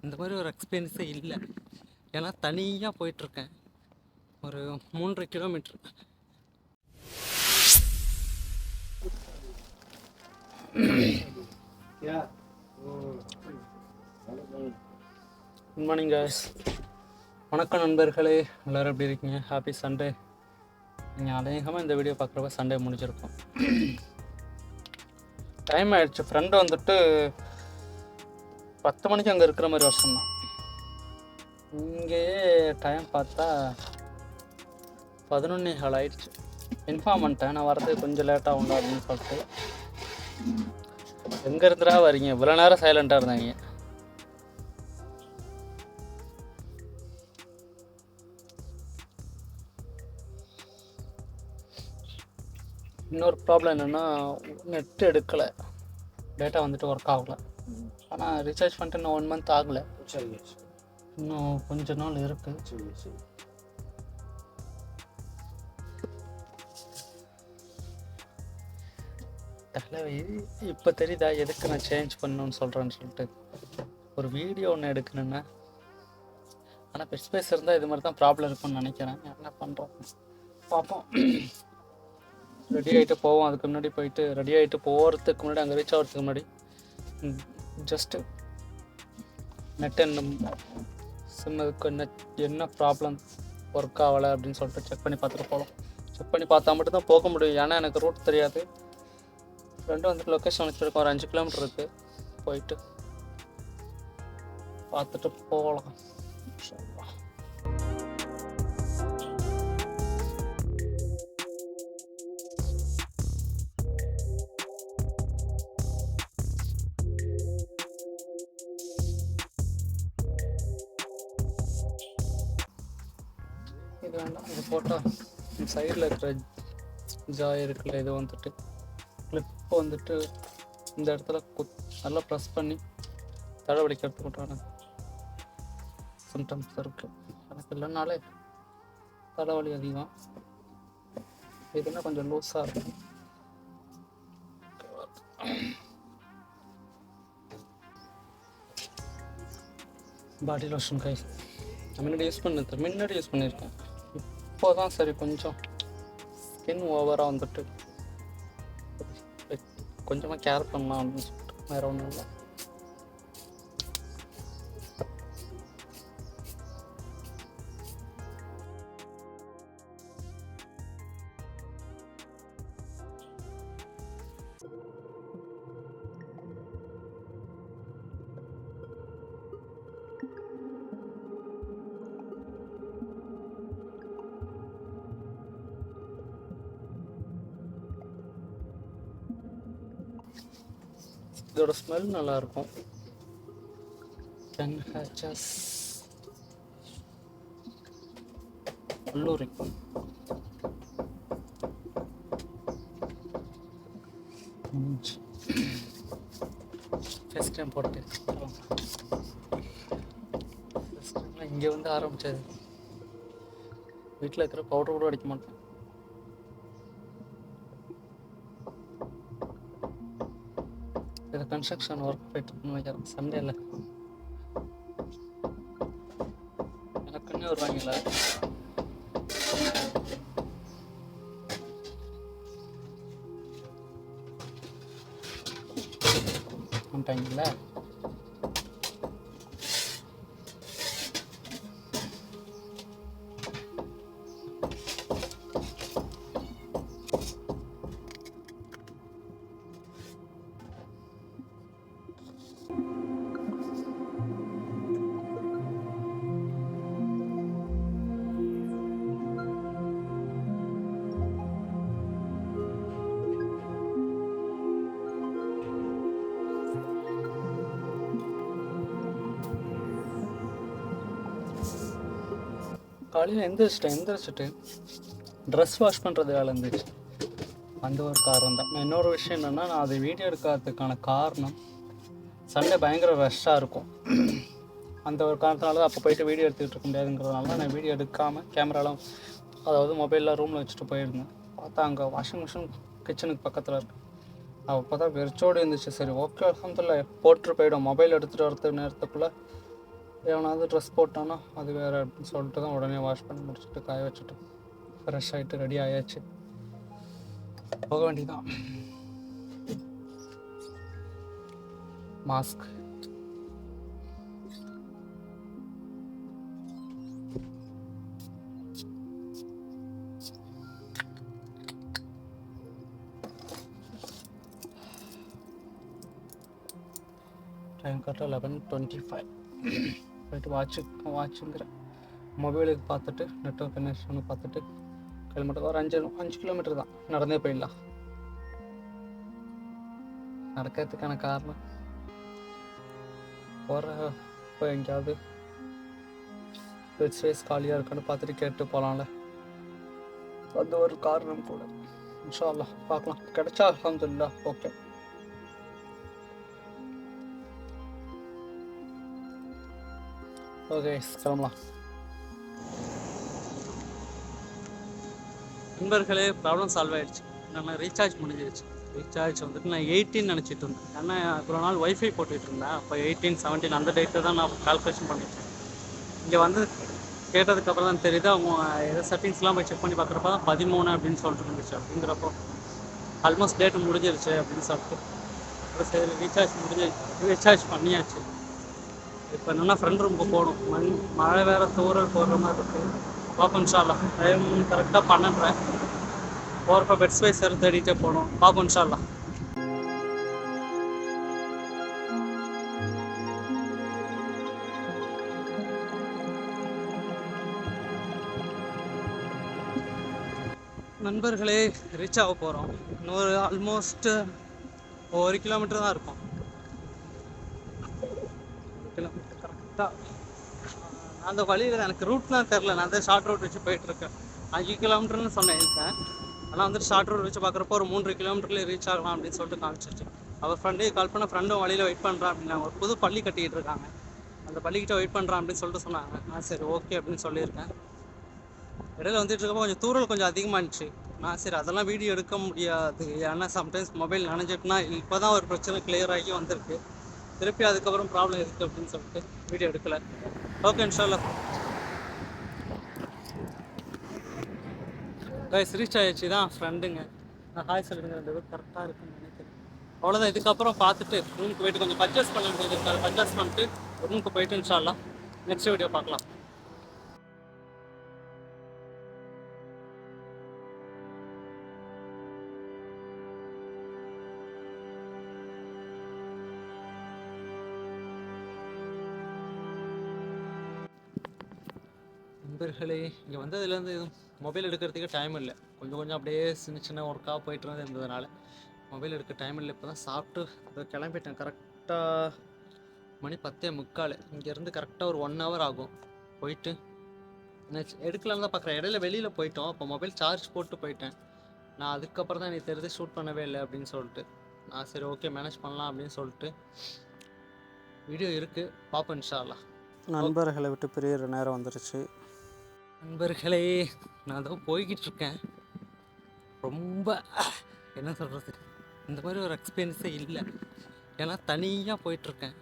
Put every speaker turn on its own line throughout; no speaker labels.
இந்த மாதிரி ஒரு எக்ஸ்பீரியன்ஸே இல்லை. ஏன்னா தனியாக போயிட்டுருக்கேன் ஒரு 3 கிலோமீட்ரு. Good morning guys. வணக்கம் நண்பர்களே, எல்லோரும் எப்படி இருக்கீங்க? Happy Sunday. நீங்கள் அநேகமாக இந்த வீடியோ பார்க்குறப்ப சண்டே முடிஞ்சிருக்கும். டைம் ஆகிடுச்சு. ஃப்ரெண்டு வந்துட்டு 10 மணிக்கு அங்கே இருக்கிற மாதிரி வர சொன்னான். இங்கேயே டைம் பார்த்தா 11:15 ஆயிடுச்சு. இன்ஃபார்ம் பண்ணிட்டேன், நான் வரது கொஞ்சம் லேட்டாக உண்டா அப்படின்னு சொல்லிட்டு. எங்கே இருந்துடா வரீங்க? இவ்வளோ நேரம் சைலண்ட்டாக இருந்தாங்க. இன்னொரு ப்ராப்ளம் என்னென்னா, நெட் எடுக்கலை, டேட்டா வந்துட்டு ஒர்க் ஆகலை. ஆனால் ரீசார்ஜ் பண்ணிட்டு இன்னும் 1 மந்த் ஆகலை, இன்னும் கொஞ்ச நாள் இருக்குது. இப்போ தெரியுதா எதுக்கு நான் சேஞ்ச் பண்ணணும்னு சொல்கிறேன்னு சொல்லிட்டு. ஒரு வீடியோ ஒன்று எடுக்கணுன்னா, ஆனால் பெட் ஸ்பேஸ் இருந்தால் இது மாதிரி தான் ப்ராப்ளம் இருக்குன்னு நினைக்கிறேன். என்ன பண்ணுறோம் பார்ப்போம். ரெடி ஆகிட்டு போவோம். அதுக்கு முன்னாடி போயிட்டு ரெடி ஆகிட்டு போகிறதுக்கு முன்னாடி, அங்கே ரீச் ஆகிறதுக்கு முன்னாடி ஜஸ்ட்டு நெட் என்ன சிம்முக்கு என்ன ப்ராப்ளம் ஒர்க் ஆகலை அப்படின்னு சொல்லிட்டு செக் பண்ணி பார்த்துட்டு போகலாம். செக் பண்ணி பார்த்தா மட்டும்தான் போக முடியும். ஏன்னா எனக்கு ரூட் தெரியாது. ஃப்ரெண்டு வந்துட்டு லொக்கேஷன் வச்சுருக்கோம், ஒரு 5 கிலோமீட்டர் இருக்குது. போயிட்டு பார்த்துட்டு போகலாம். இது வேண்டாம், இது போட்டால் சைடில் இருக்கிற ஜாய் இருக்குல்ல, இது வந்துட்டு கிளிப் வந்துட்டு இந்த இடத்துல நல்லா ப்ரெஸ் பண்ணி தடவடிக்கிறதுக்கு உண்டான சிம்டம்ஸ் இருக்குது. எனக்கு இல்லைனாலே தலைவலி அதிகம். இதுனா கொஞ்சம் லூஸாக இருக்கும். பாடி லோஷன் கை முன்னாடி யூஸ் பண்ணியிருக்கேன். இப்போ தான் சரி கொஞ்சம் ஸ்கின் ஓவராக வந்துட்டு கொஞ்சமாக கேர் பண்ணலாம் அப்படின்னு சொல்லிட்டு. வேறு ஒன்றும் இல்லை. இதோட ஸ்மெல் நல்லாயிருக்கும். 10 hatches கல்லூரி. ஃபஸ்ட் டைம் போட்டு இங்கே வந்து ஆரம்பித்தது. வீட்டில் இருக்கிற பவுடர் கூட அடிக்க மாட்டேன். இது கன்ஸ்ட்ரக்ஷன் ஒர்க் போயிட்டு நினைக்கிறேன். சண்டேல எனக்குன்னே வருவாங்களா? வந்துட்டாங்களா? காலையில் எந்திரிச்சிட்டு ட்ரெஸ் வாஷ் பண்ணுறது வேலை இருந்துச்சு. அந்த ஒரு காரணம் தான். இன்னொரு விஷயம் என்னென்னா, நான் அதை வீடியோ எடுக்காததுக்கான காரணம், சண்டே பயங்கர ரஷ்ஷாக இருக்கும். அந்த ஒரு காரணத்தினால தான் அப்போ போயிட்டு வீடியோ எடுத்துக்கிட்டு இருக்க முடியாதுங்கிறதுனால நான் வீடியோ எடுக்காமல் கேமராலாம், அதாவது மொபைலில் ரூமில் வச்சுட்டு போயிருந்தேன். பார்த்தா அங்கே வாஷிங் மிஷின் கிச்சனுக்கு பக்கத்தில் இருக்குது. அப்போ தான் வெறிச்சோடு இருந்துச்சு. சரி ஓகே, அல்ஹம்துலில்லாஹ் போட்டு போயிடும். மொபைல் எடுத்துகிட்டு வரது நேரத்துக்குள்ளே எவனாவது ட்ரெஸ் போட்டானோ அது வேறு அப்படின்னு சொல்லிட்டு தான் உடனே வாஷ் பண்ணி முடிச்சுட்டு காய வச்சுட்டு ஃப்ரெஷ் ஆகிட்டு ரெடி ஆயாச்சு, போக வேண்டியதான். மாஸ்க் டைம் கரெக்டாக 11:25. போயிட்டு வாட்சுங்கிறேன் மொபைலுக்கு பார்த்துட்டு நெட்ஒர்க் கனெக்ஷன் பார்த்துட்டு கிலோமீட்டர் ஒரு 5 கிலோமீட்டர் தான், நடந்தே போயிடலாம். நடக்கிறதுக்கான காரணம் இப்போ எங்கேயாவது ஸ்பேஸ் காலியாக இருக்கான்னு பார்த்துட்டு கேட்டு போகலாம்ல, அது ஒரு காரணம் கூட. இன்ஷா அல்லாஹ் பார்க்கலாம், கிடைச்சா அல்ஹம்துலில்லாஹ். ஓகே ஓகே கிளம்பலாம். நண்பர்களே, ப்ராப்ளம் சால்வ் ஆகிடுச்சு. என்னென்னா ரீசார்ஜ் முடிஞ்சிருச்சு. ரீசார்ஜ் வந்துட்டு நான் 18 நினச்சிட்டு இருந்தேன். ஏன்னா அப்புறம் நாள் ஒய்ஃபை போட்டுகிட்டு இருந்தேன். அப்போ 18, 17 அந்த டேட்டை தான் நான் கால்குலேஷன் பண்ணிட்டேன். இங்கே வந்து கேட்டதுக்கப்புறம் தான் தெரியுது, அவங்க ஏதோ செட்டிங்ஸ்லாம் போய் செக் பண்ணி பார்க்குறப்ப தான் 13 அப்படின்னு சொல்லிட்டு இருந்துச்சு. அப்படிங்கிறப்போ ஆல்மோஸ்ட் டேட்டு முடிஞ்சிருச்சு அப்படின்னு சொல்லிட்டு சரி ரீசார்ஜ் பண்ணியாச்சு. இப்போ என்னென்னா ஃப்ரெண்ட் ரூமுக்கு போகணும். மழை வேறு தூரல் போடுற மாதிரி இருக்குது. பார்ப்போம் இன்ஷா அல்லாஹ். டைம் கரெக்டாக 12:30. போகிறப்ப பெட் ஸ்பேஸ் தேடிட்டே போகணும். பார்ப்போம் இன்ஷா அல்லாஹ். நண்பர்களே, ரீச் ஆக போகிறோம். இன்னொரு ஆல்மோஸ்ட் 1 கிலோமீட்டர் தான் இருக்கும். 1 கிலோமீட்டர் கரெக்டாக. அந்த வழியில் எனக்கு ரூட்லாம் தெரில, நான் தான் ஷார்ட் ரூட் வச்சு போயிட்டுருக்கேன். 5 கிலோமீட்டர்னு சொன்னேன். ஆனால் வந்துட்டு ஷார்ட் ரூட் வச்சு பார்க்குறப்போ ஒரு 3 கிலோமீட்டர்லேயே ரீச் ஆகலாம் அப்படின்னு சொல்லிட்டு காமிச்சிச்சு. அவர் ஃப்ரெண்டே கால் பண்ண, ஃப்ரெண்டும் வழியில் வெயிட் பண்ணுறான் அப்படின்னா, ஒரு புது பள்ளி கட்டிக்கிட்டு இருக்காங்க, அந்த பள்ளிக்கிட்ட வெயிட் பண்ணுறான் அப்படின்னு சொல்லிட்டு சொன்னாங்க. நான் சரி ஓகே அப்படின்னு சொல்லியிருக்கேன். இடையில வந்துட்டு இருக்கப்போ கொஞ்சம் தூரல் கொஞ்சம் அதிகமாக இருந்துச்சு. நான் சரி அதெல்லாம் வீடியோ எடுக்க முடியாது, ஏன்னா சம்டைம்ஸ் மொபைல் நனைஞ்சிட்டுனா. இப்போ தான் ஒரு பிரச்சனை கிளியர் ஆகி வந்திருக்கு. திருப்பி அதுக்கப்புறம் ப்ராப்ளம் இருக்குது அப்படின்னு சொல்லிட்டு வீடியோ எடுக்கலை. ஓகே இன்ஷா அல்லாஹ். கைஸ் ரீச் ஆகிடுச்சு தான் ஃப்ரெண்டுங்க. நான் ஹாய் சொல்லுங்க, 2 பேர் கரெக்டாக இருக்குன்னு நினைக்கிறேன். அவ்வளோதான். இதுக்கப்புறம் பார்த்துட்டு ரூமுக்கு போயிட்டு கொஞ்சம் பர்ச்சேஸ் பண்ண வேண்டியது இருக்காது. பர்ச்சேஸ் பண்ணிட்டு ரூமுக்கு போயிட்டு இன்ஷா அல்லாஹ் நெக்ஸ்ட் வீடியோ பார்க்கலாம். நண்பர்களே, இங்கே வந்ததுலேருந்து எதுவும் மொபைல் எடுக்கிறதுக்கு டைம் இல்லை. கொஞ்சம் அப்படியே சின்ன ஒர்க்காக போயிட்டு இருந்ததுனால மொபைல் எடுக்க டைம் இல்லை. இப்போ தான் சாப்பிட்டு அதை கிளம்பிட்டேன். கரெக்டாக மணி 10:45. இங்கேருந்து கரெக்டாக ஒரு 1 hour ஆகும். போயிட்டு எடுக்கலான்னு தான் பார்க்குறேன். இடையில வெளியில் போயிட்டோம். அப்போ மொபைல் சார்ஜ் போட்டு போயிட்டேன். நான் அதுக்கப்புறம் தான் எனக்கு தெரிஞ்சு ஷூட் பண்ணவே இல்லை அப்படின்னு சொல்லிட்டு நான் சரி ஓகே மேனேஜ் பண்ணலாம் அப்படின்னு சொல்லிட்டு வீடியோ இருக்குது, பார்ப்போம் இன்ஷா அல்லாஹ். நண்பர்களை விட்டு பிரியிற நேரம் வந்துருச்சு. நண்பர்களே, நான் தான் போய்கிட்டு இருக்கேன். ரொம்ப என்ன சொல்கிறது, இந்த மாதிரி ஒரு எக்ஸ்பீரியன்ஸே இல்லை. ஏன்னா தனியாக போயிட்டுருக்கேன்.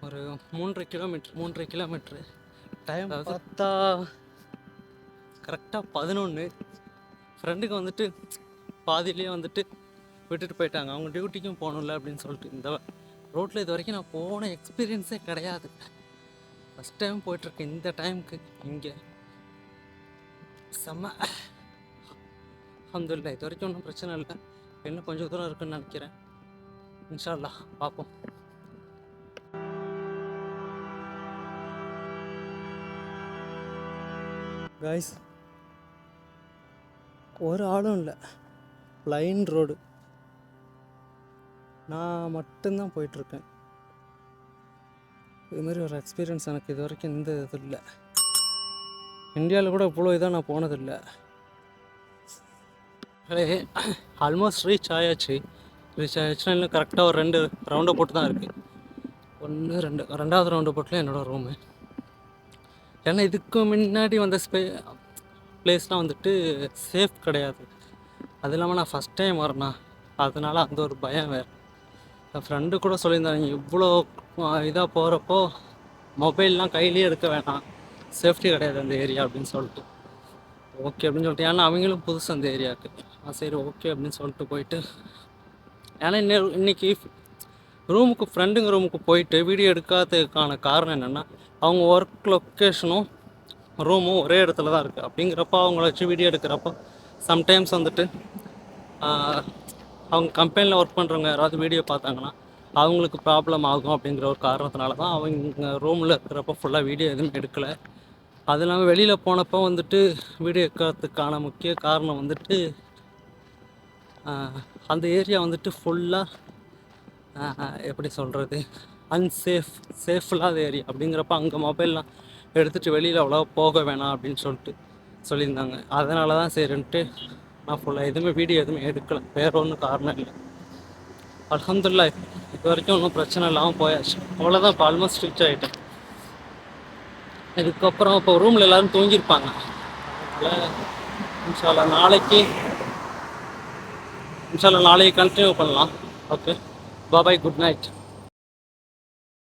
ஒரு 3.5 கிலோமீட்ரு. டைம் பார்த்தா கரெக்டாக 11. ஃப்ரெண்டுக்கு வந்துட்டு பாதியிலே வந்துட்டு விட்டுட்டு போயிட்டாங்க. அவங்க டியூட்டிக்கும் போகணும்ல அப்படின்னு சொல்லிட்டு. இந்த ரோட்டில் இது வரைக்கும் நான் போன எக்ஸ்பீரியன்ஸே கிடையாது. ஃபஸ்ட் டைம் போயிட்டுருக்கேன் இந்த டைமுக்கு. இங்கே செம்ம அல்ஹம்துலில்லாஹ். இது வரைக்கும் ஒன்றும் பிரச்சனை இல்லை. இன்னும் கொஞ்சம் தூரம் இருக்குன்னு நினைக்கிறேன். இன்ஷா அல்லாஹ் பார்ப்போம். கைஸ், ஒரு ஆளும் இல்லை, ப்ளைன் ரோடு. நான் மட்டும்தான் போயிட்டுருக்கேன். இது மாதிரி ஒரு எக்ஸ்பீரியன்ஸ் எனக்கு இது வரைக்கும் இந்த இது இல்லை. இந்தியாவில் கூட இவ்வளோ இதாக நான் போனதில்லை. ஆல்மோஸ்ட் ரீச் ஆயாச்சுன்னா இன்னும் கரெக்டாக ஒரு 2 ரவுண்டை போட்டு தான் இருக்குது. 1, 2 2வது ரவுண்டு போட்டில் என்னோடய ரூமு. ஏன்னா இதுக்கு முன்னாடி வந்த பிளேஸ்லாம் வந்துட்டு சேஃப் கிடையாது. அது இல்லாமல் நான் ஃபஸ்ட் டைம் வரேண்ணா, அதனால அந்த ஒரு பயம் வேறு. என் ஃப்ரெண்டு கூட சொல்லியிருந்தாங்க, இவ்வளோ இதாக போகிறப்போ மொபைல்லாம் கையிலேயே இருக்க வேணாம், சேஃப்டி கிடையாது அந்த ஏரியா அப்படின்னு சொல்லிட்டு. ஓகே அப்படின்னு சொல்லிட்டு, ஏன்னா அவங்களும் புதுசு அந்த ஏரியாவுக்கு. சரி ஓகே அப்படின்னு சொல்லிட்டு போயிட்டு, ஏன்னா இன்னைக்கு ரூமுக்கு ஃப்ரெண்டுங்க ரூமுக்கு போயிட்டு வீடியோ எடுக்காததுக்கான காரணம் என்னென்னா, அவங்க ஒர்க் லொக்கேஷனும் ரூமும் ஒரே இடத்துல தான் இருக்குது. அப்படிங்கிறப்ப அவங்கள வச்சு வீடியோ எடுக்கிறப்போ சம்டைம்ஸ் வந்துட்டு அவங்க கம்பெனியில் ஒர்க் பண்ணுறவங்க யாராவது வீடியோ பார்த்தாங்கன்னா அவங்களுக்கு ப்ராப்ளம் ஆகும். அப்படிங்கிற ஒரு காரணத்தினால தான் அவங்க ரூமில் இருக்கிறப்ப ஃபுல்லாக வீடியோ எதுவும் எடுக்கலை. அது இல்லாமல் வெளியில் போனப்போ வந்துட்டு வீடியோ எடுக்கிறதுக்கான முக்கிய காரணம் வந்துட்டு அந்த ஏரியா வந்துட்டு ஃபுல்லாக எப்படி சொல்கிறது, சேஃப் இல்லாத ஏரியா. அப்படிங்கிறப்ப அங்கே மொபைல்லாம் எடுத்துகிட்டு வெளியில் அவ்வளோ போக வேணாம் அப்படின்னு சொல்லிட்டு சொல்லியிருந்தாங்க. அதனால தான் சரின்ட்டு நான் ஃபுல்லாக எதுவுமே வீடியோ எதுவுமே எடுக்கலை. வேறு ஒன்றும் காரணம் இல்லை. அல்ஹம்துலில்லாஹ் இது வரைக்கும் ஒன்றும் பிரச்சனை இல்லாமல் போயாச்சு. அவ்வளோதான், இப்போ ஆல்மோஸ்ட் ரீச் ஆகிட்டேன். இதுக்கப்புறம் இப்போ ரூமில் எல்லோரும் தூங்கியிருப்பாங்க. அதனால் இன்ஷால்லா நாளைக்கு கண்டினியூ பண்ணலாம். ஓகே, பாய், குட் நைட்.